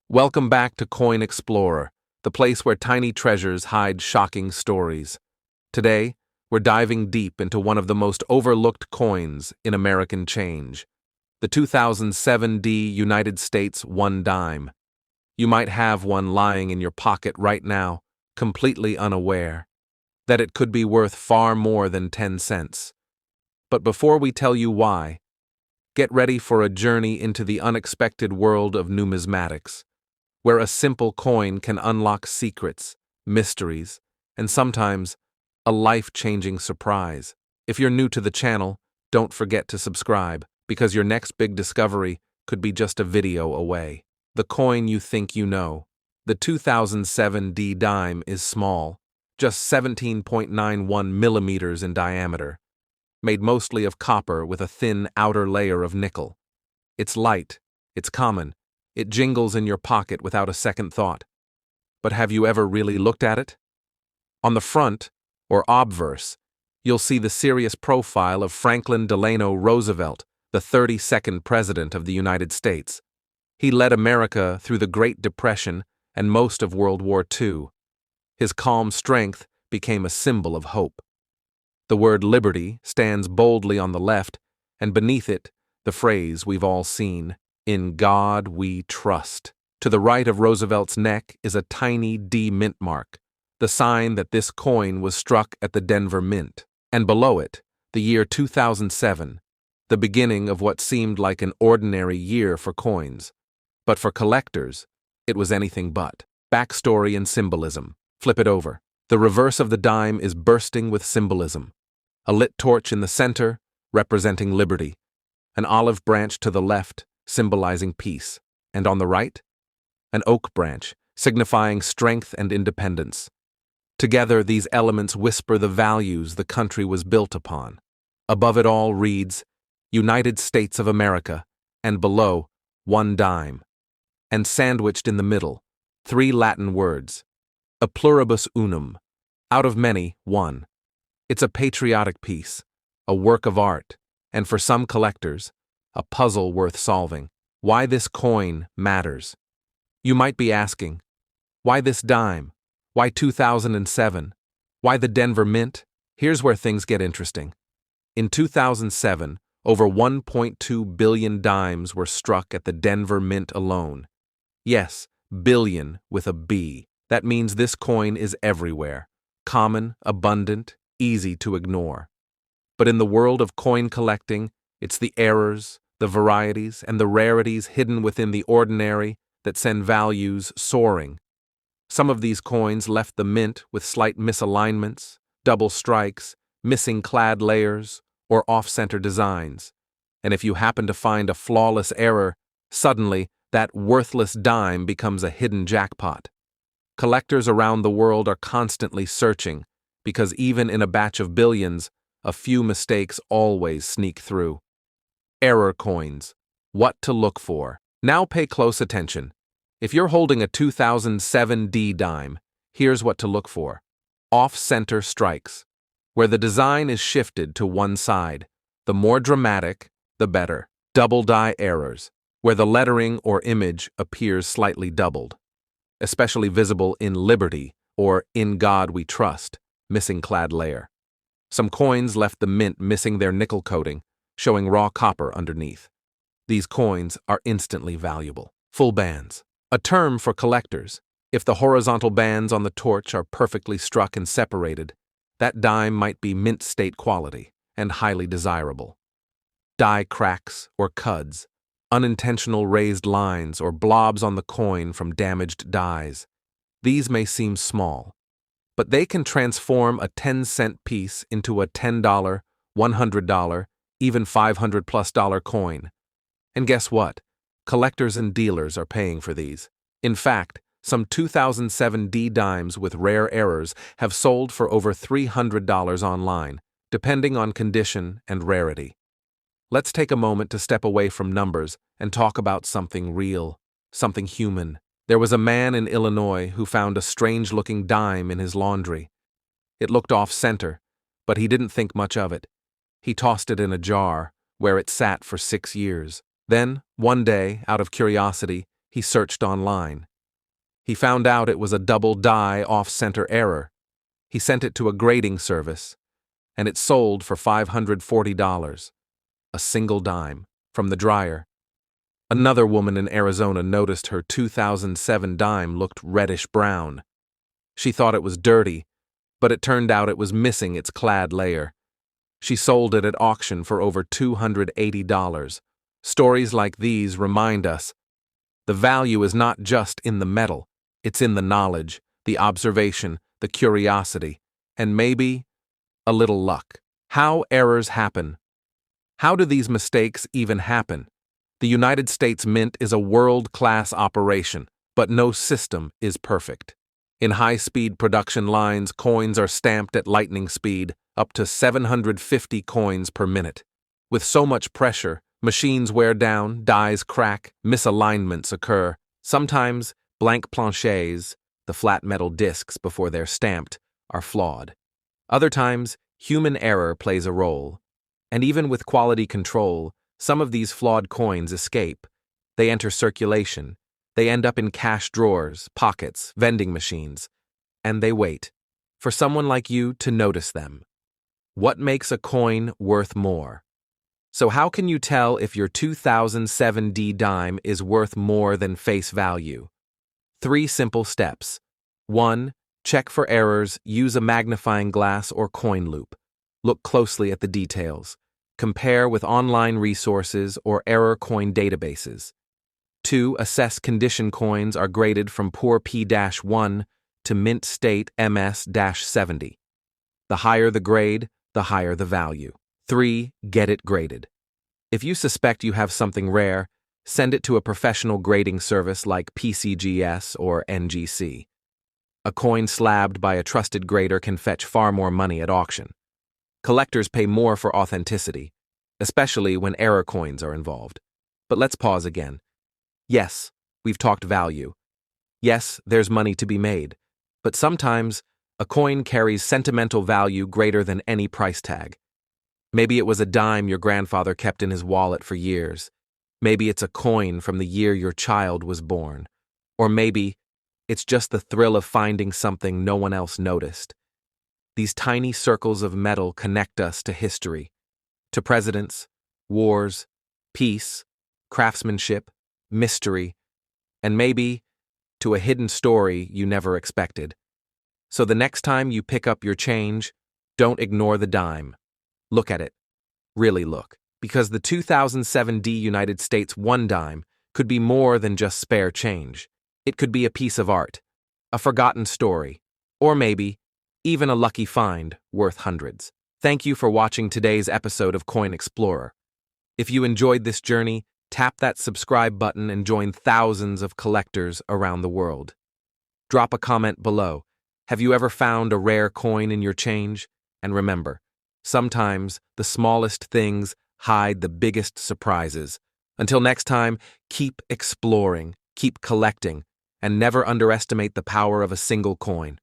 Welcome back to Coin Explorer, the place where tiny treasures hide shocking stories. Today, we're diving deep into one of the most overlooked coins in American change, the 2007 United States 1 dime. You might have one lying in your pocket right now, completely unaware that it could be worth far more than 10 cents. But before we tell you why, get ready for a journey into the unexpected world of numismatics, where a simple coin can unlock secrets, mysteries, and sometimes a life-changing surprise. If you're new to the channel, don't forget to subscribe, because your next big discovery could be just a video away. The coin you think you know. The 2007 dime is small, just 17.91 millimeters in diameter, made mostly of copper with a thin outer layer of nickel. It's light, it's common, it jingles in your pocket without a second thought. But have you ever really looked at it? On the front, or obverse, you'll see the serious profile of Franklin Delano Roosevelt, the 32nd President of the United States. He led America through the Great Depression and most of World War II. His calm strength became a symbol of hope. The word liberty stands boldly on the left, and beneath it, the phrase we've all seen, "In God we trust." To the right of Roosevelt's neck is a tiny D mint mark, the sign that this coin was struck at the Denver Mint. And below it, the year 2007, the beginning of what seemed like an ordinary year for coins. But for collectors, it was anything but. Backstory and symbolism. Flip it over. The reverse of the dime is bursting with symbolism. A lit torch in the center, representing liberty. An olive branch to the left, symbolizing peace. And on the right, an oak branch, signifying strength and independence. Together, these elements whisper the values the country was built upon. Above it all reads, United States of America, and below, 1 dime. And sandwiched in the middle, 3 Latin words, a pluribus unum, out of many, one. It's a patriotic piece, a work of art, and for some collectors, a puzzle worth solving. Why this coin matters. You might be asking, why this dime? Why 2007? Why the Denver Mint? Here's where things get interesting. In 2007, over 1.2 billion dimes were struck at the Denver Mint alone. Yes, billion with a B. That means this coin is everywhere. Common, abundant, easy to ignore. But in the world of coin collecting, it's the errors, the varieties, and the rarities hidden within the ordinary that send values soaring. Some of these coins left the mint with slight misalignments, double strikes, missing clad layers, or off-center designs. And if you happen to find a flawless error, suddenly that worthless dime becomes a hidden jackpot. Collectors around the world are constantly searching, because even in a batch of billions, a few mistakes always sneak through. Error coins. What to look for. Now pay close attention. If you're holding a 2007 dime, here's what to look for. Off-center strikes, where the design is shifted to one side. The more dramatic, the better. Double die errors, where the lettering or image appears slightly doubled, especially visible in Liberty or In God We Trust, missing clad layer. Some coins left the mint missing their nickel coating, showing raw copper underneath. These coins are instantly valuable. Full bands. A term for collectors. If the horizontal bands on the torch are perfectly struck and separated, that dime might be mint state quality and highly desirable. Die cracks or cuds, unintentional raised lines or blobs on the coin from damaged dies. These may seem small, but they can transform a 10-cent piece into a $10, $100, even $500+ coin. And guess what? Collectors and dealers are paying for these. In fact, some 2007 dimes with rare errors have sold for over $300 online, depending on condition and rarity. Let's take a moment to step away from numbers and talk about something real, something human. There was a man in Illinois who found a strange-looking dime in his laundry. It looked off-center, but he didn't think much of it. He tossed it in a jar, where it sat for 6 years. Then, one day, out of curiosity, He searched online. He found out it was a double die off-center error. He sent it to a grading service, and it sold for $540, a single dime, from the dryer. Another woman in Arizona noticed her 2007 dime looked reddish-brown. She thought it was dirty, but it turned out it was missing its clad layer. She sold it at auction for over $280. Stories like these remind us the value is not just in the metal, it's in the knowledge, the observation, the curiosity, and maybe a little luck. How errors happen. How do these mistakes even happen? The United States Mint is a world-class operation, but no system is perfect. In high-speed production lines, coins are stamped at lightning speed, up to 750 coins per minute. With so much pressure, machines wear down, dies crack, misalignments occur. Sometimes, blank planchets, the flat metal discs before they're stamped, are flawed. Other times, human error plays a role. And even with quality control, some of these flawed coins escape. They enter circulation. They end up in cash drawers, pockets, vending machines. And they wait for someone like you to notice them. What makes a coin worth more? So how can you tell if your 2007 dime is worth more than face value? 3 simple steps. 1. Check for errors. Use a magnifying glass or coin loop. Look closely at the details. Compare with online resources or error coin databases. 2. Assess condition. Coins are graded from poor P-1 to mint state MS-70. The higher the grade, the higher the value. 3. Get it graded. If you suspect you have something rare, send it to a professional grading service like PCGS or NGC. A coin slabbed by a trusted grader can fetch far more money at auction. Collectors pay more for authenticity, especially when error coins are involved. But let's pause again. Yes, we've talked value. Yes, there's money to be made. But sometimes, a coin carries sentimental value greater than any price tag. Maybe it was a dime your grandfather kept in his wallet for years. Maybe it's a coin from the year your child was born. Or maybe it's just the thrill of finding something no one else noticed. These tiny circles of metal connect us to history, to presidents, wars, peace, craftsmanship, mystery, and maybe to a hidden story you never expected. So the next time you pick up your change, don't ignore the dime. Look at it. Really look. Because the 2007 United States 1 dime could be more than just spare change. It could be a piece of art, a forgotten story, or maybe even a lucky find worth hundreds. Thank you for watching today's episode of Coin Explorer. If you enjoyed this journey, tap that subscribe button and join thousands of collectors around the world. Drop a comment below. Have you ever found a rare coin in your change? And remember, sometimes the smallest things hide the biggest surprises. Until next time, keep exploring, keep collecting, and never underestimate the power of a single coin.